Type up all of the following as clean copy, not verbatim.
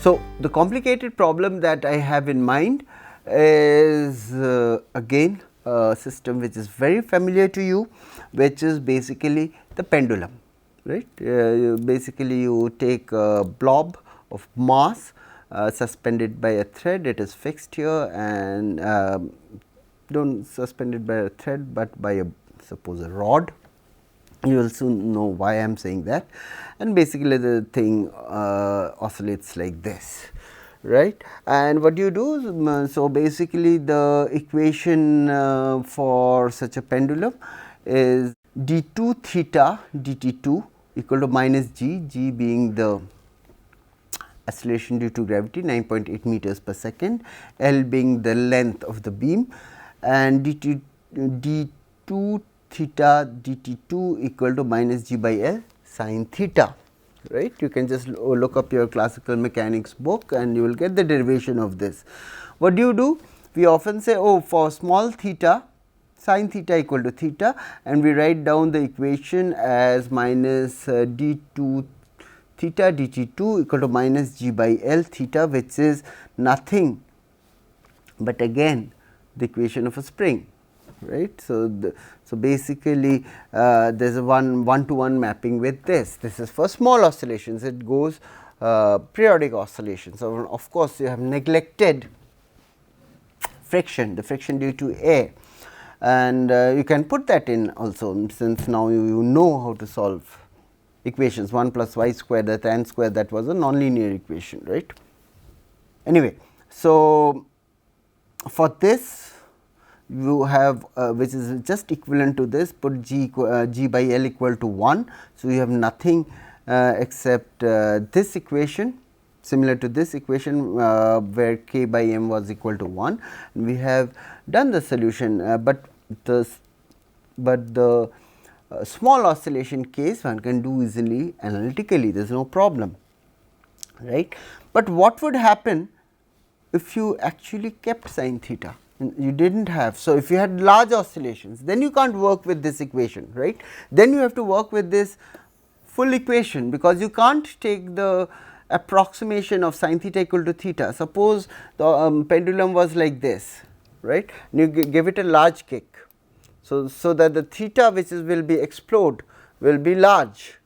So, the complicated problem that I have in mind is again a system which is very familiar to you, which is basically the pendulum, right. Basically, you take a blob of mass suspended by a thread, it is fixed here, and do not suspend it by a thread, but by a suppose a rod. You will soon know why I am saying that, and basically the thing oscillates like this, right. And what you do is, so basically the equation for such a pendulum is d2 theta dt2 equal to minus g, g being the acceleration due to gravity 9.8 meters per second, L being the length of the beam, and d2 theta dt2 equal to minus g by L sin theta, right. You can just look up your classical mechanics book and you will get the derivation of this. What do? We often say, oh, for small theta, sin theta equal to theta, and we write down the equation as minus d2 theta dt2 equal to minus g by L theta, which is nothing but again the equation of a spring, right. So, basically there is a one to one mapping with this. This is for small oscillations, it goes periodic oscillations. So, of course, you have neglected friction, the friction due to air, and you can put that in also, since now you know how to solve equations 1 plus y square, that n square, that was a nonlinear equation, right. Anyway, so for this you have which is just equivalent to this, put g by L equal to 1. So, you have nothing except this equation, similar to this equation where k by m was equal to 1, and we have done the solution, but the small oscillation case one can do easily analytically, there is no problem, right. But what would happen if you actually kept sin theta? You did not have. So, if you had large oscillations, then you can't work with this equation, right. Then you have to work with this full equation, because you can't take the approximation of sin theta equal to theta. Suppose the pendulum was like this, right, and you give it a large kick. So, that the theta which will be explode will be large,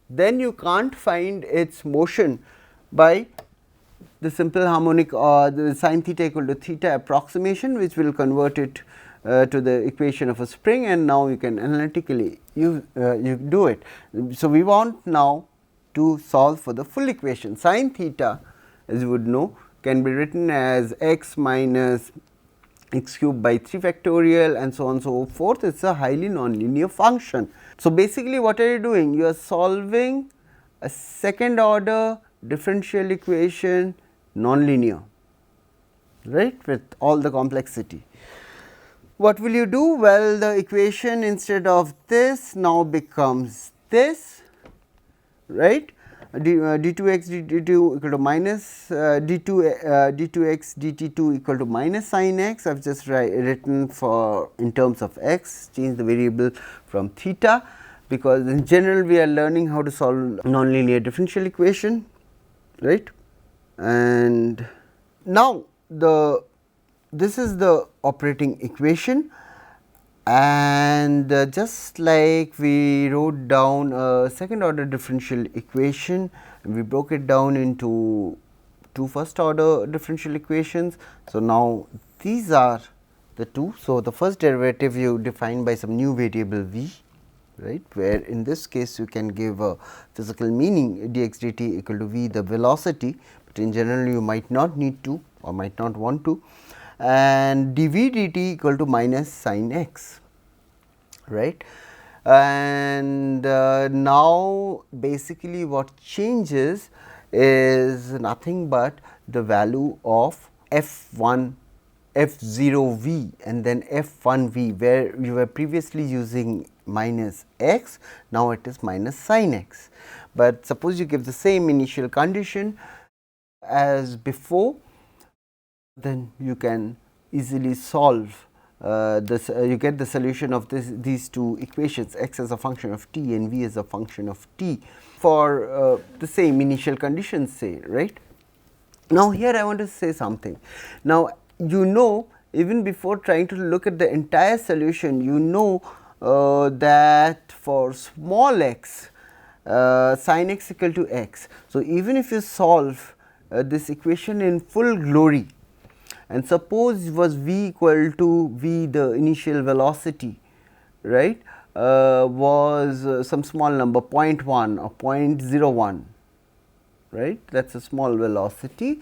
then you can't find its motion by the simple harmonic or the sin theta equal to theta approximation, which will convert it to the equation of a spring, and now you can analytically you do it. So, we want now to solve for the full equation. Sin theta, as you would know, can be written as x minus x cube by 3 factorial and so on and so forth. It is a highly nonlinear function. So, basically what are you doing? You are solving a second order differential equation nonlinear, right, with all the complexity. What will you do? Well, the equation instead of this now becomes this, right, d2x dt2 equal to minus d2x dt2 equal to minus sin x. I have just written for in terms of x, change the variable from theta, because in general we are learning how to solve nonlinear differential equation, right. And now this is the operating equation, and just like we wrote down a second order differential equation, we broke it down into two first order differential equations. So, now these are the two. So, the first derivative you define by some new variable v, right, where in this case you can give a physical meaning dx dt equal to v, the velocity, but in general you might not need to or might not want to, and dv dt equal to minus sin x, right. And now basically what changes is nothing but the value of f1 f0 v and then f1 v, where you were previously using minus x, now it is minus sin x. But suppose you give the same initial condition as before, then you can easily solve this, you get the solution of these two equations, x as a function of t and v as a function of t for the same initial conditions, say, right. Now, here I want to say something. Now, you know, even before trying to look at the entire solution, you know that for small x, sin x equal to x. So, even if you solve this equation in full glory, and suppose was v equal to v, the initial velocity, right, was some small number 0.1 or 0.01, right, that is a small velocity,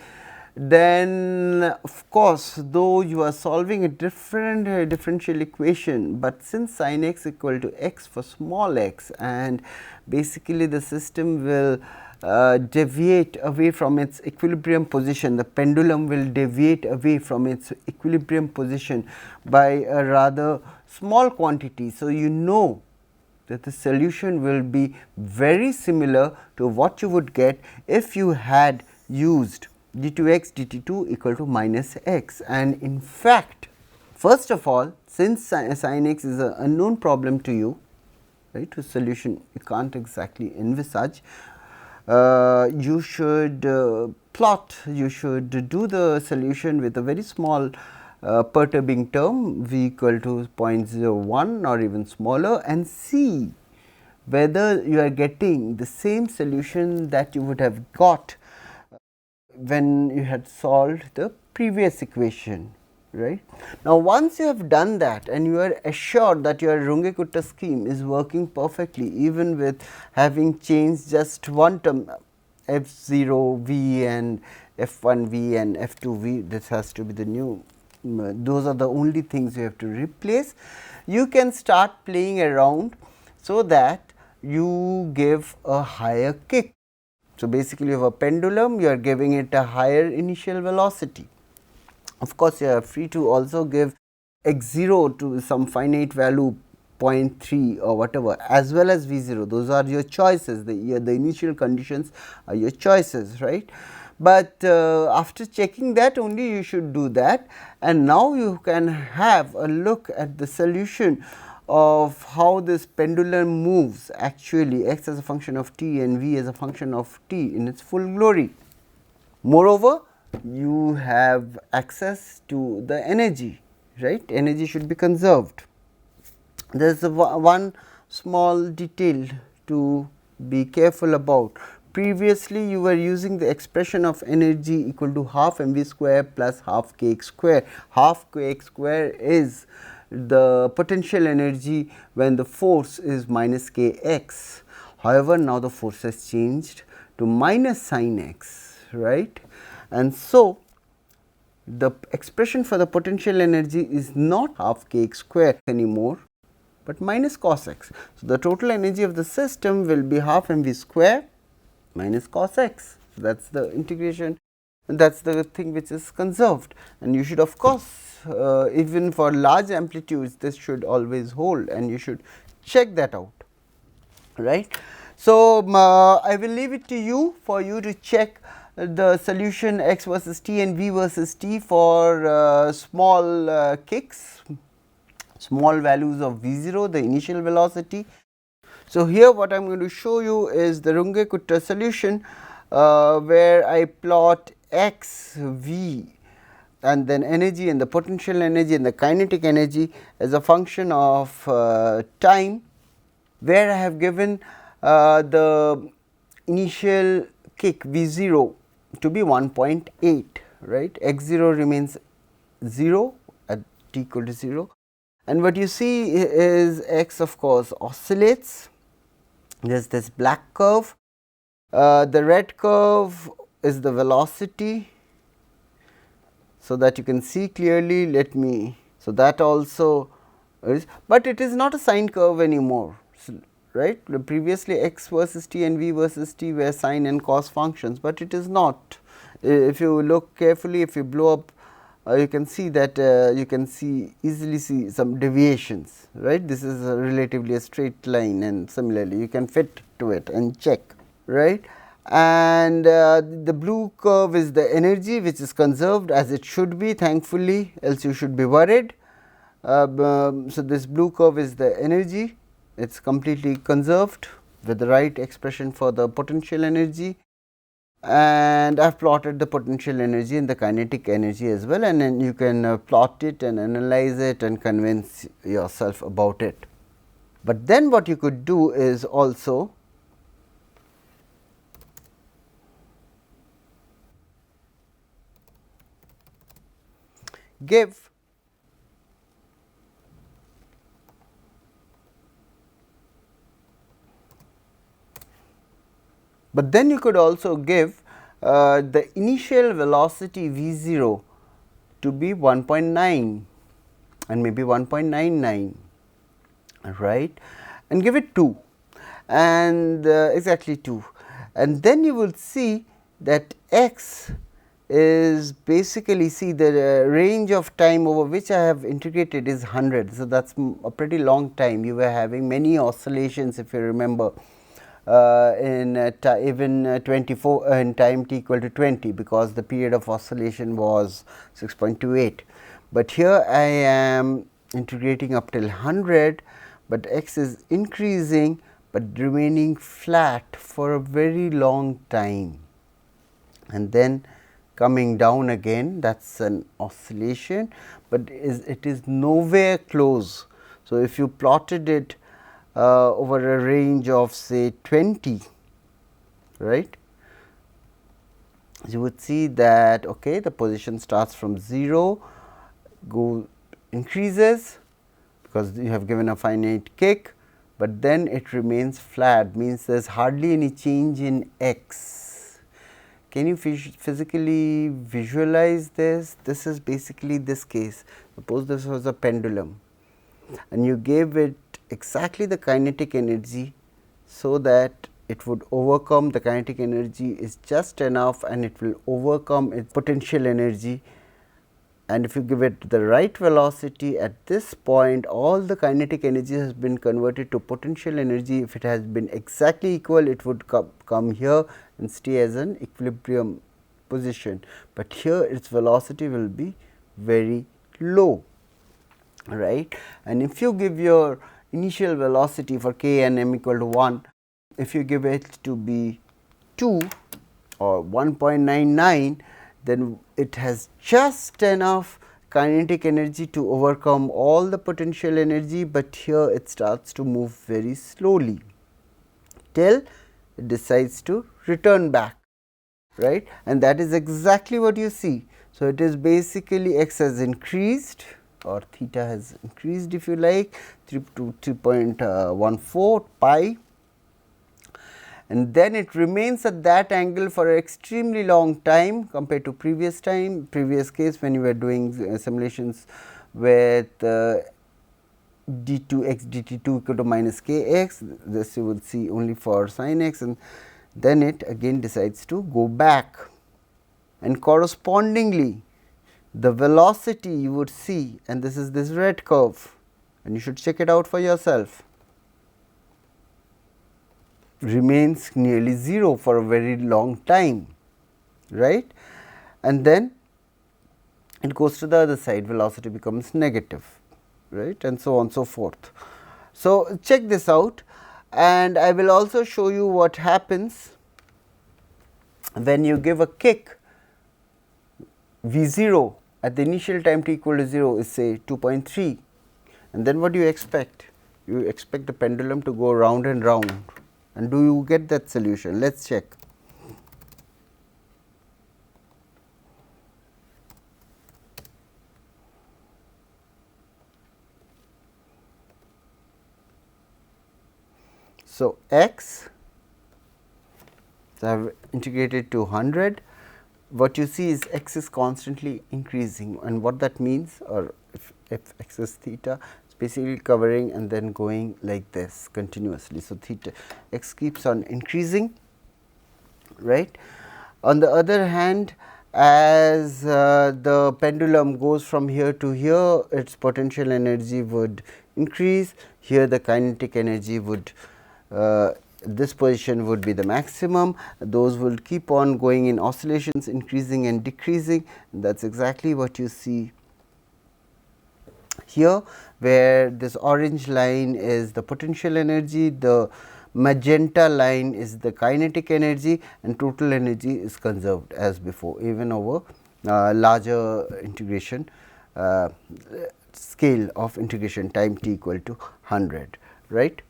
then of course, though you are solving a different differential equation, but since sin x equal to x for small x, and basically the system will deviate away from its equilibrium position, the pendulum will deviate away from its equilibrium position by a rather small quantity. So, you know that the solution will be very similar to what you would get if you had used d2x dt2 equal to minus x. And in fact, first of all, since sin x is an unknown problem to you, right, whose solution you can't exactly envisage, you should plot, you should do the solution with a very small perturbing term v equal to 0.01 or even smaller, and see whether you are getting the same solution that you would have got when you had solved the previous equation, right. Now, once you have done that and you are assured that your Runge-Kutta scheme is working perfectly, even with having changed just one term f0 v and f1 v and f2 v, this has to be the new, those are the only things you have to replace. You can start playing around so that you give a higher kick. So, basically you have a pendulum, you are giving it a higher initial velocity. Of course, you are free to also give x0 to some finite value 0.3 or whatever, as well as v0, those are your choices, the initial conditions are your choices, right. But after checking that, only you should do that, and now you can have a look at the solution of how this pendulum moves, actually x as a function of t and v as a function of t in its full glory. Moreover, you have access to the energy, right, energy should be conserved. There is one small detail to be careful about. Previously, you were using the expression of energy equal to half mv square plus half kx square. Half kx square is the potential energy when the force is minus kx. However, now the force has changed to minus sin x, right. And so, the expression for the potential energy is not half kx square anymore, but minus cos x. So, the total energy of the system will be half mv square minus cos x. So, that is the integration, and that is the thing which is conserved, and you should of course, even for large amplitudes, this should always hold, and you should check that out, right. So, I will leave it to you for you to check the solution x versus t and v versus t for small kicks, small values of v0, the initial velocity. So, here what I am going to show you is the Runge-Kutta solution, where I plot x, v and then energy and the potential energy and the kinetic energy as a function of time, where I have given the initial kick v0 to be 1.8, right, x0 remains 0 at t equal to 0, and what you see is x of course oscillates. There is this black curve, the red curve is the velocity, so that you can see clearly. Let me, so that also is, but it is not a sine curve anymore, right. Previously x versus t and v versus t were sine and cos functions, but it is not. If you look carefully, if you blow up, you can see that you can easily see some deviations, right. This is relatively a straight line, and similarly you can fit to it and check, right. And the blue curve is the energy, which is conserved as it should be, thankfully, else you should be worried. So, this blue curve is the energy, it is completely conserved with the right expression for the potential energy. and I have plotted the potential energy and the kinetic energy as well, and then you can plot it and analyze it and convince yourself about it. But then what you could do is also give but then you could also give the initial velocity v 0 to be 1.9 and maybe 1.99, right, and give it 2 and exactly 2, and then you will see that x is basically, see, the range of time over which I have integrated is 100. So, that is a pretty long time. You were having many oscillations, if you remember, in even 24 in time t equal to 20, because the period of oscillation was 6.28. But here I am integrating up till 100, but x is increasing, but remaining flat for a very long time, and then coming down again. That is an oscillation, but it is nowhere close. So, if you plotted it over a range of say 20, right, you would see that okay, the position starts from 0, increases because you have given a finite kick, but then it remains flat, means there is hardly any change in x. Can you physically visualize this? This is basically this case. Suppose this was a pendulum and you gave it exactly the kinetic energy, so that it would overcome, the kinetic energy is just enough and it will overcome its potential energy. And if you give it the right velocity at this point, all the kinetic energy has been converted to potential energy. If it has been exactly equal, it would come here and stay as an equilibrium position, but here its velocity will be very low, right. And if you give your initial velocity for k and m equal to 1, if you give it to be 2 or 1.99, then it has just enough kinetic energy to overcome all the potential energy, but here it starts to move very slowly till it decides to return back, right, and that is exactly what you see. So, it is basically x has increased or theta has increased, if you like, 3 to 3.14 pi, and then it remains at that angle for an extremely long time compared to previous case when you were doing simulations with d2x dt2 equal to minus kx. This you will see only for sin x, and then it again decides to go back, and correspondingly the velocity you would see, and this is this red curve, and you should check it out for yourself, remains nearly 0 for a very long time, right, and then it goes to the other side, velocity becomes negative, right, and so on and so forth. So, check this out, and I will also show you what happens when you give a kick v 0 at the initial time t equal to 0 is say 2.3, and then what do you expect? You expect the pendulum to go round and round, and do you get that solution? Let us check. So, x, so I have integrated to 100. What you see is x is constantly increasing, and what that means, or if x is theta, it's basically covering and then going like this continuously. So, theta x keeps on increasing, right. On the other hand, as the pendulum goes from here to here, its potential energy would increase, here the kinetic energy would this position would be the maximum, those will keep on going in oscillations, increasing and decreasing. That is exactly what you see here, where this orange line is the potential energy, the magenta line is the kinetic energy, and total energy is conserved as before, even over larger integration scale of integration time t equal to 100, right.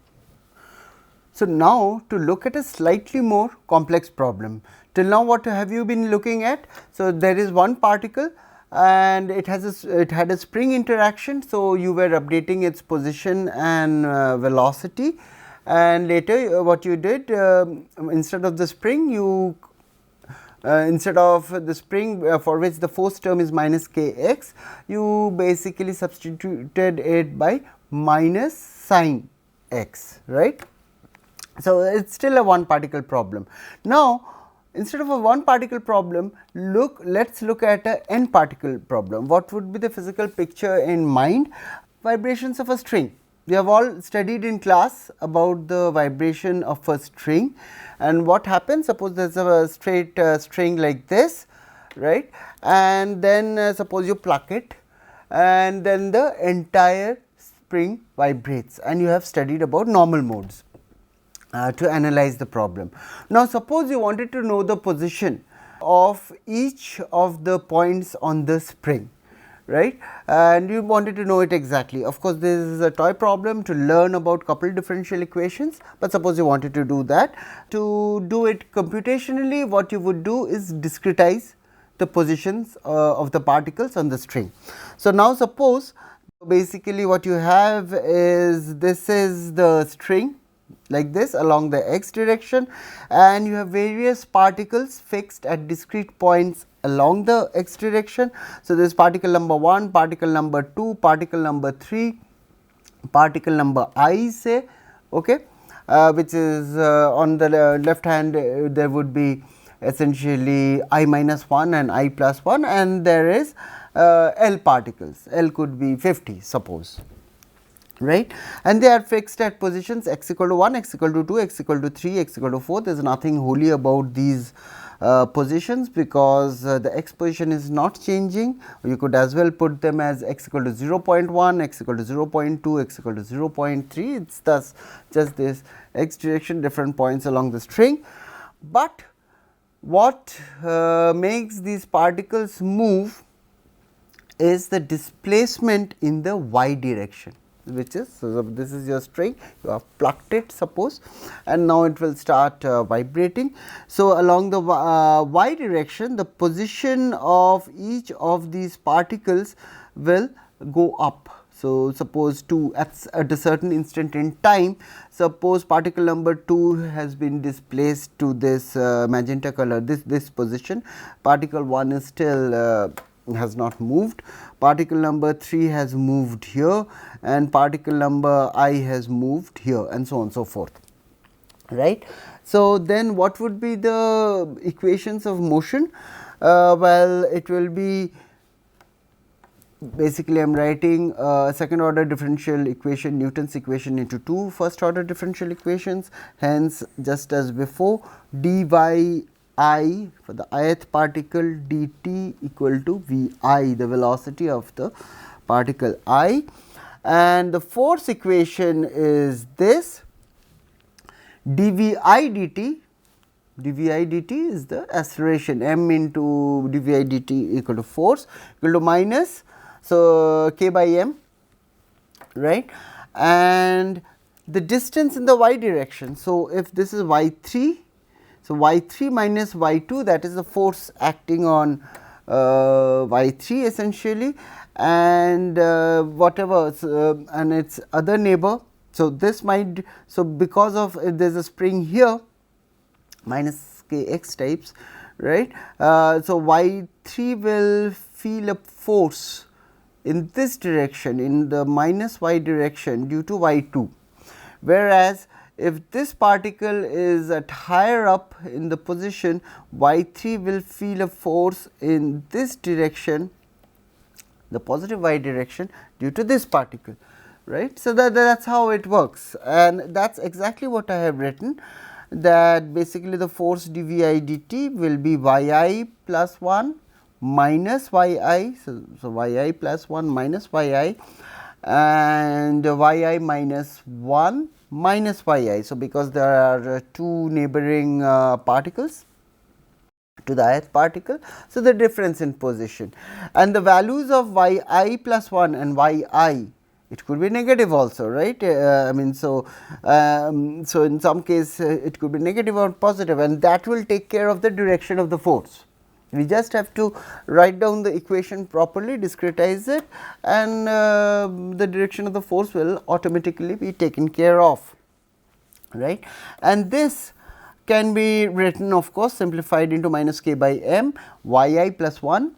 So, now to look at a slightly more complex problem. Till now what have you been looking at? So, there is one particle and it had a spring interaction. So, you were updating its position and velocity, and later what you did, instead of the spring you instead of the spring for which the force term is minus k x, you basically substituted it by minus sin x, right. So, it is still a one particle problem. Now, instead of a one particle problem, let us look at a n particle problem. What would be the physical picture in mind? Vibrations of a string. We have all studied in class about the vibration of a string, and what happens, suppose there is a straight string like this, right, and then suppose you pluck it, and then the entire spring vibrates, and you have studied about normal modes to analyze the problem. Now, suppose you wanted to know the position of each of the points on the spring, right, and you wanted to know it exactly. Of course, this is a toy problem to learn about coupled differential equations, but suppose you wanted to do that. To do it computationally, what you would do is discretize the positions of the particles on the string. So, now suppose basically what you have is, this is the string like this along the x direction, and you have various particles fixed at discrete points along the x direction. So, this is particle number 1, particle number 2, particle number 3, particle number I say, okay, which is on the left hand there would be essentially I minus 1 and I plus 1, and there is L particles, L could be 50 suppose, right, and they are fixed at positions x equal to 1, x equal to 2, x equal to 3, x equal to 4. There is nothing holy about these positions, because the x position is not changing. You could as well put them as x equal to 0.1, x equal to 0.2, x equal to 0.3. It is thus just this x direction, different points along the string. But what makes these particles move is the displacement in the y direction, which is, so this is your string, you have plucked it suppose, and now it will start vibrating. So, along the y direction, the position of each of these particles will go up. So, suppose at a certain instant in time, suppose particle number 2 has been displaced to this magenta color, this position, particle 1 is still has not moved, particle number 3 has moved here, and particle number I has moved here, and so on and so forth, right. So, then what would be the equations of motion? Well, it will be basically I am writing second order differential equation, Newton's equation, into two first order differential equations. Hence, just as before, dy I for the ith particle dt equal to V I, the velocity of the particle I, and the force equation is this dvi dt. dvi dt is the acceleration, m into dvi dt equal to force equal to minus, so k by m, right, and the distance in the y direction. So, if this is y 3, so y 3 minus y 2, that is the force acting on y 3 essentially, and whatever and its other neighbor. So, this might, so because of there is a spring here minus k x types, right. So, y 3 will feel a force in this direction, in the minus y direction due to y 2, whereas if this particle is at higher up in the position, y 3 will feel a force in this direction, the positive y direction, due to this particle, right. So, that is how it works, and that is exactly what I have written, that basically the force dvi dt will be y I plus 1 minus y I. So, y I plus 1 minus y I, and y I minus 1 minus yi. So, because there are two neighboring particles to the ith particle. So, the difference in position, and the values of yi plus 1 and yi, it could be negative also, right. I mean, so in some case it could be negative or positive, and that will take care of the direction of the force. We just have to write down the equation properly, discretize it, and the direction of the force will automatically be taken care of, right. And this can be written, of course, simplified into minus k by m, yi plus 1,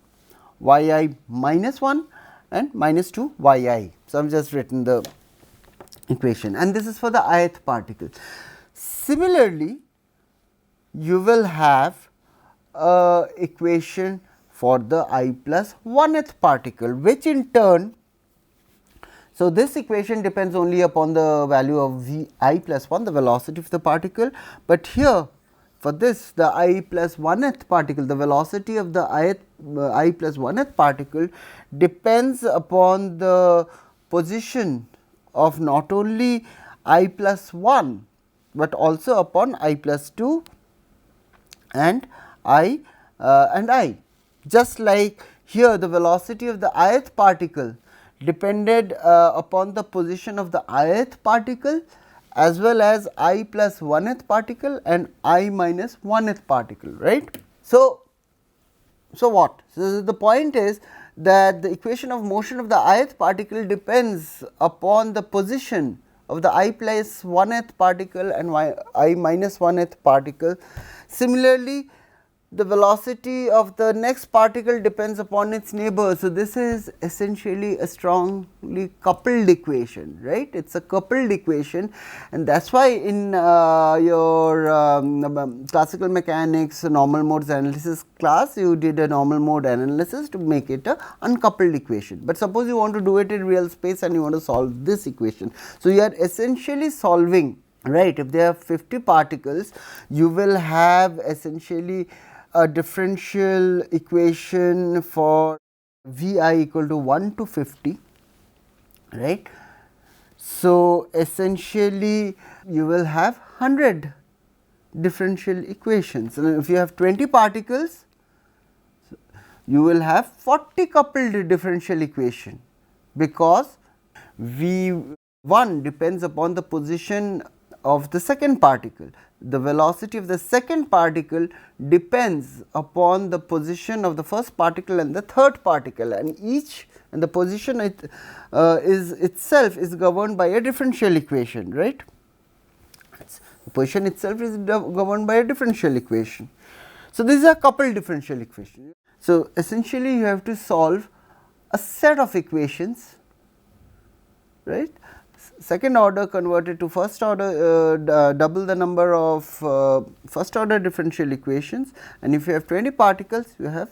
yi minus 1 and minus 2 yi. So, I have just written the equation, and this is for the ith particle. Similarly, you will have a equation for the I plus 1th particle, which in turn, so this equation depends only upon the value of v I plus 1, the velocity of the particle, but here for this the I plus 1th particle, the velocity of the I plus 1th particle depends upon the position of not only I plus 1, but also upon I plus 2 and I. Just like here the velocity of the ith particle depended upon the position of the ith particle as well as I plus 1th particle and I minus 1th particle, right. So, what? So, the point is that the equation of motion of the ith particle depends upon the position of the I plus 1th particle and I minus 1th particle. Similarly, the velocity of the next particle depends upon its neighbor. So, this is essentially a strongly coupled equation, right. It is a coupled equation, and that is why in your classical mechanics normal modes analysis class, you did a normal mode analysis to make it a uncoupled equation. But suppose you want to do it in real space and you want to solve this equation. So, you are essentially solving, right. If there are 50 particles, you will have essentially a differential equation for V I equal to 1 to 50, right. So, essentially you will have 100 differential equations, and if you have 20 particles, you will have 40 coupled differential equation, because V 1 depends upon the position of the second particle. The velocity of the second particle depends upon the position of the first particle and the third particle, and the position itself is governed by a differential equation, right. The position itself is governed by a differential equation. So, this is a coupled differential equation. So, essentially you have to solve a set of equations, right. Second order converted to first order, double the number of first order differential equations, and if you have 20 particles, you have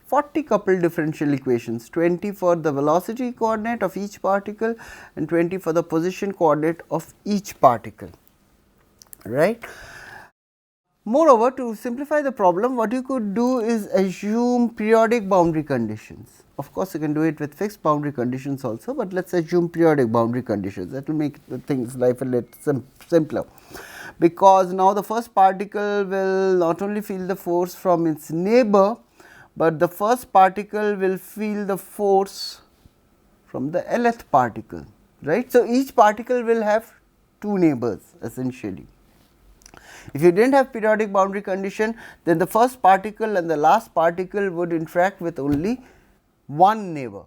40 coupled differential equations, 20 for the velocity coordinate of each particle and 20 for the position coordinate of each particle, right. Moreover, to simplify the problem, what you could do is assume periodic boundary conditions. Of course, you can do it with fixed boundary conditions also, but let us assume periodic boundary conditions. That will make the things life a little simpler, because now the first particle will not only feel the force from its neighbor, but the first particle will feel the force from the lth particle, right. So, each particle will have two neighbors essentially. If you did not have periodic boundary condition, then the first particle and the last particle would interact with only one neighbor,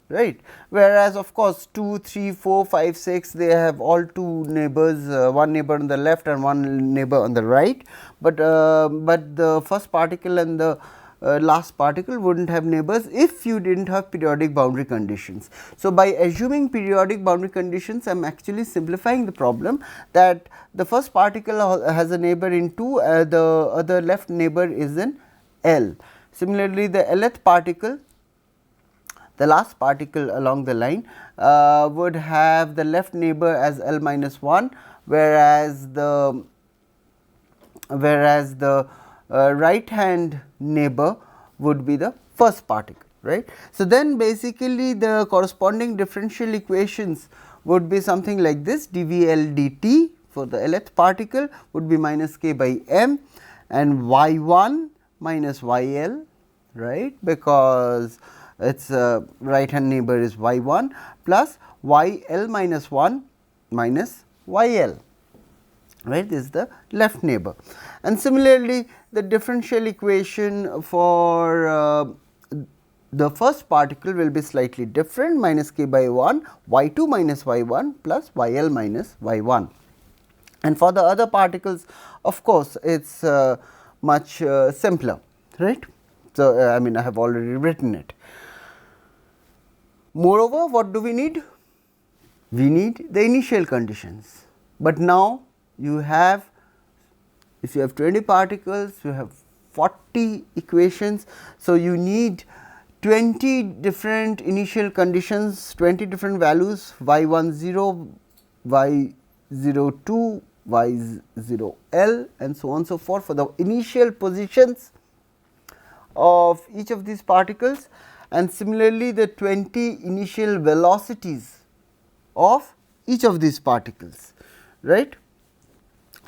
right. Whereas, of course, 2, 3, 4, 5, 6, they have all two neighbors, one neighbor on the left and one neighbor on the right, but the first particle and the last particle would not have neighbors if you did not have periodic boundary conditions. So, by assuming periodic boundary conditions, I am actually simplifying the problem, that the first particle has a neighbor in 2, the other left neighbor is in L. Similarly, the lth particle, the last particle along the line, would have the left neighbor as L minus 1, whereas the right hand neighbor would be the first particle, right. So, then basically the corresponding differential equations would be something like this, dVL dt for the lth particle would be minus k by m, and y 1 minus y l, right, because its right hand neighbor is y 1 plus y l minus 1 minus y l, right, this is the left neighbor. And similarly, the differential equation for the first particle will be slightly different, minus k by 1 y 2 minus y 1 plus y l minus y 1. And for the other particles, of course, it is much simpler, right. So, I mean, I have already written it. Moreover, what do we need? We need the initial conditions, but now you have, if you have 20 particles, you have 40 equations. So, you need 20 different initial conditions, 20 different values y 1 0, y 0 2, y 0 l, and so on so forth for the initial positions of each of these particles, and similarly the 20 initial velocities of each of these particles, right.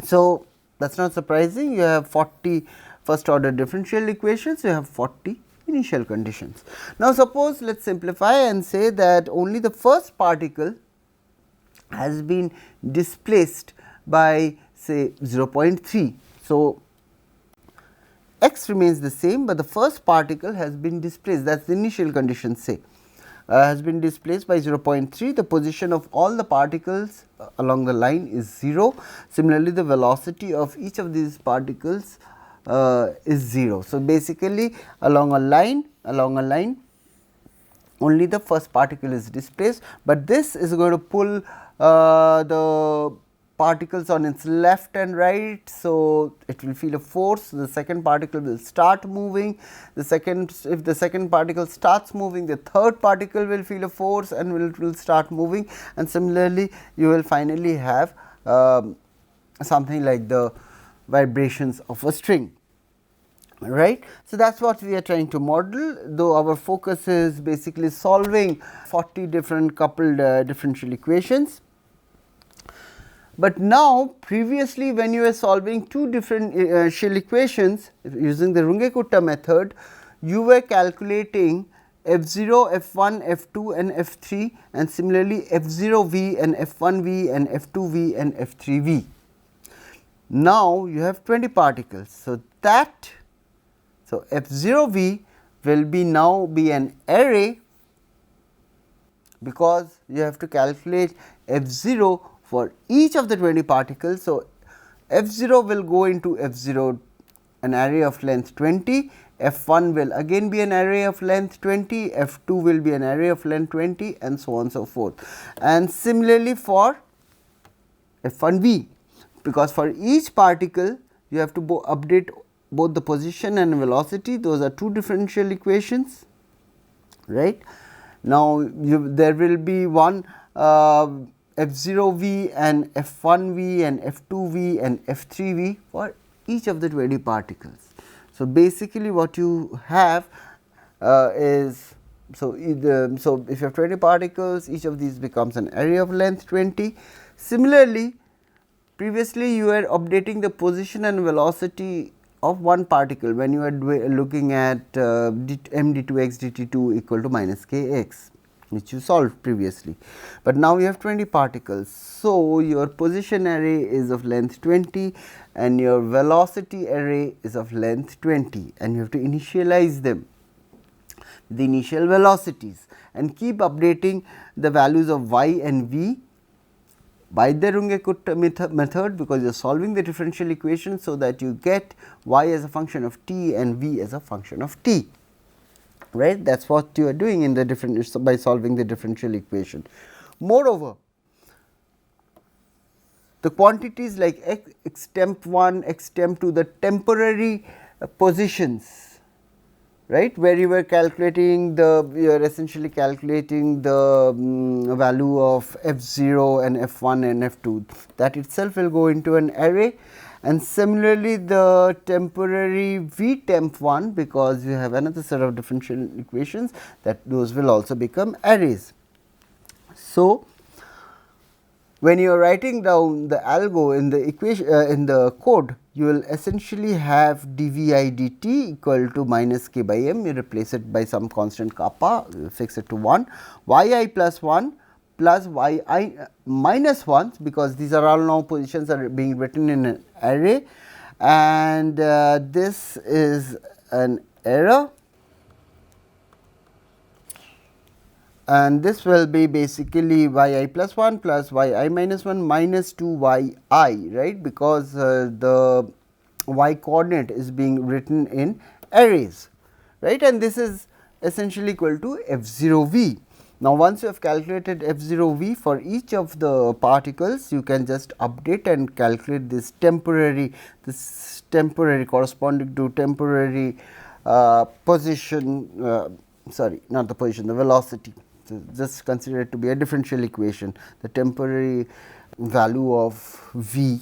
So, that is not surprising, you have 40 first order differential equations, you have 40 initial conditions. Now, suppose let us simplify and say that only the first particle has been displaced by say 0.3. So, x remains the same, but the first particle has been displaced, that is the initial condition, say has been displaced by 0.3. The position of all the particles along the line is 0. Similarly, the velocity of each of these particles is 0. So, basically along a line only the first particle is displaced, but this is going to pull the particles on its left and right. So, it will feel a force, the second particle will start moving, the second, if the second particle starts moving, the third particle will feel a force and will start moving, and similarly you will finally have something like the vibrations of a string, right. So, that is what we are trying to model, though our focus is basically solving 40 different coupled differential equations. But now, previously when you were solving two differential equations using the Runge-Kutta method, you were calculating f 0, f 1, f 2 and f 3, and similarly f 0 v and f 1 v and f 2 v and f 3 v. Now, you have 20 particles. So, f 0 v will be now be an array, because you have to calculate f 0 for each of the 20 particles. So, f 0 will go into f 0 an array of length 20, f 1 will again be an array of length 20, f 2 will be an array of length 20, and so on and so forth. And similarly for f 1 v, because for each particle you have to update both the position and velocity, those are two differential equations, right. Now, there will be one f 0 v and f 1 v and f 2 v and f 3 v for each of the 20 particles. So, basically what you have is, so if you have 20 particles, each of these becomes an array of length 20. Similarly, previously you were updating the position and velocity of one particle when you are looking at m d2 x dt2 equal to minus k x, which you solved previously, but now you have 20 particles. So, your position array is of length 20 and your velocity array is of length 20, and you have to initialize them, the initial velocities, and keep updating the values of y and v by the Runge-Kutta method, because you are solving the differential equation, so that you get y as a function of t and v as a function of t, right. That is what you are doing in the by solving the differential equation. Moreover, the quantities like x temp 1, x temp 2, the temporary positions, right, where you were calculating you are essentially calculating the value of f 0 and f 1 and f 2, that itself will go into an array. And similarly, the temporary v temp 1, because you have another set of differential equations, that those will also become arrays. So, when you are writing down the algo in the equation in the code, you will essentially have dvi dt equal to minus k by m. You replace it by some constant kappa, fix it to 1, yi plus 1 plus yi minus 1, because these are all now positions are being written in an array, and this is an error, and this will be basically yi plus 1 plus yi minus 1 minus 2 yi, right, because the y coordinate is being written in arrays, right, and this is essentially equal to f 0 v. Now, once you have calculated f 0 v for each of the particles, you can just update and calculate this temporary corresponding to temporary position, sorry, not the position, the velocity. So, just consider it to be a differential equation, the temporary value of v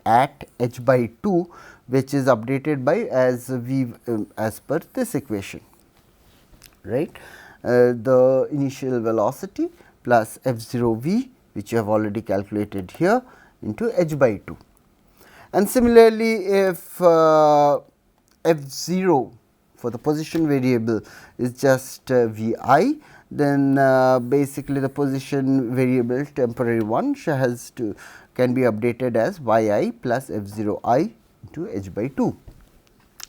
at h by 2, which is updated by as v as per this equation, right. The initial velocity plus f 0 v, which you have already calculated here, into h by 2. And similarly, if f 0 for the position variable is just v I, then basically the position variable temporary one can be updated as y I plus f 0 I into h by 2.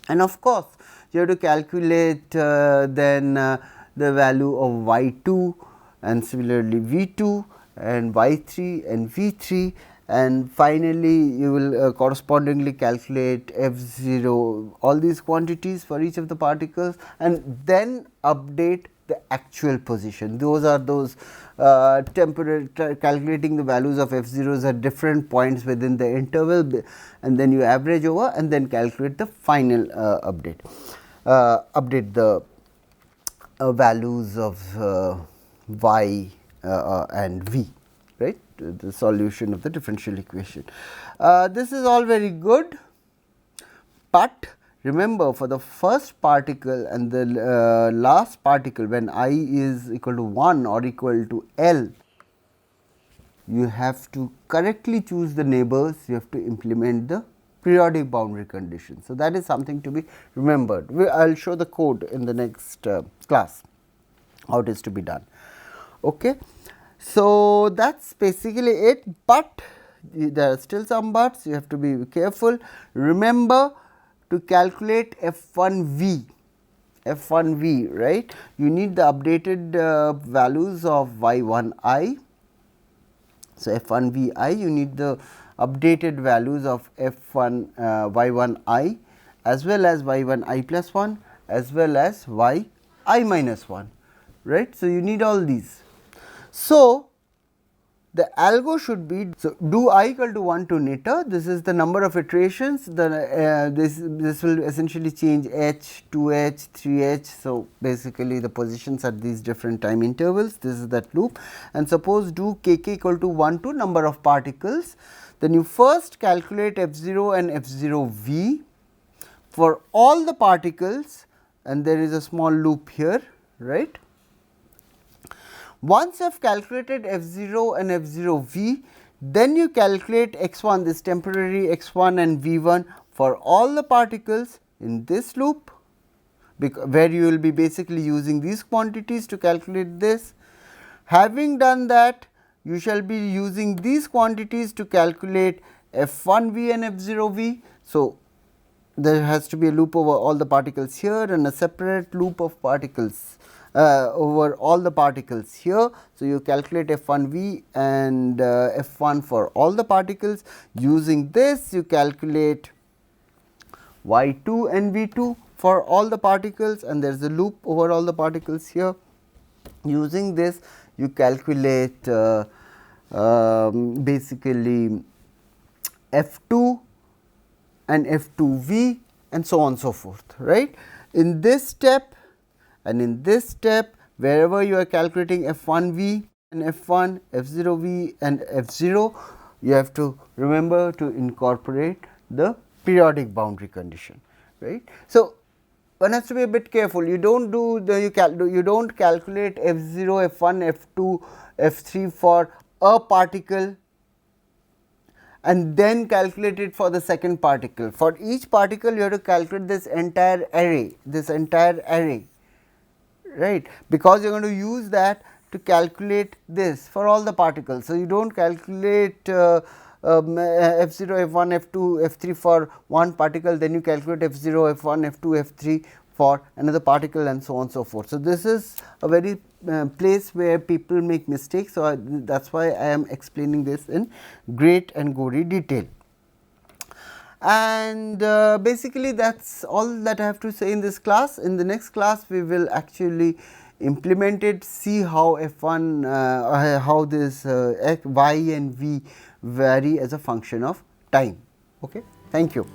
And of course, you have to calculate then the value of y 2 and similarly v 2 and y 3 and v 3, and finally, you will correspondingly calculate f 0 all these quantities for each of the particles, and then update the actual position. Those are those temporary calculating the values of f 0s at different points within the interval, and then you average over and then calculate the final update the values of y and v, right, the solution of the differential equation. This is all very good, but remember, for the first particle and the last particle, when I is equal to 1 or equal to L, you have to correctly choose the neighbors, you have to implement the periodic boundary condition. So, that is something to be remembered. I will show the code in the next class, how it is to be done. Okay. So, that is basically it, but there are still some buts, you have to be careful. Remember to calculate f1v, right. You need the updated values of y1i. So, f1vi, you need the updated values of f1 y1i as well as y1i plus 1 as well as yi minus 1, right. So, you need all these. So, the algo should be, so do I equal to 1 to niter, this is the number of iterations, this will essentially change h, 2h, 3h. So, basically the positions at these different time intervals, this is that loop, and suppose do kk equal to 1 to number of particles, then you first calculate f 0 and f 0 v for all the particles, and there is a small loop here, right. Once you have calculated f 0 and f 0 v, then you calculate x 1, this temporary x 1 and v 1 for all the particles in this loop, where you will be basically using these quantities to calculate this. Having done that, you shall be using these quantities to calculate f 1 v and f 0 v. So, there has to be a loop over all the particles here and a separate loop of particles over all the particles here. So, you calculate f 1 v and f 1 for all the particles. Using this, you calculate y 2 and v 2 for all the particles, and there is a loop over all the particles here. Using this, you calculate basically f 2 and f 2 v and so on so forth, right. In this step and in this step, wherever you are calculating f 1 v and f 1, f 0 v and f 0, you have to remember to incorporate the periodic boundary condition, right. So, one has to be a bit careful, you do not do the you do not calculate f 0, f 1, f 2, f 3 for a particle and then calculate it for the second particle. For each particle you have to calculate this entire array, right, because you are going to use that to calculate this for all the particles. So, you do not calculate f 0, f 1, f 2, f 3 for one particle, then you calculate f 0, f 1, f 2, f 3 for another particle, and so on and so forth. So, this is a very place where people make mistakes. So, that is why I am explaining this in great and gory detail. And basically that is all that I have to say in this class. In the next class we will actually implement it, see how f1 how this x, y and v vary as a function of time. Okay. Thank you.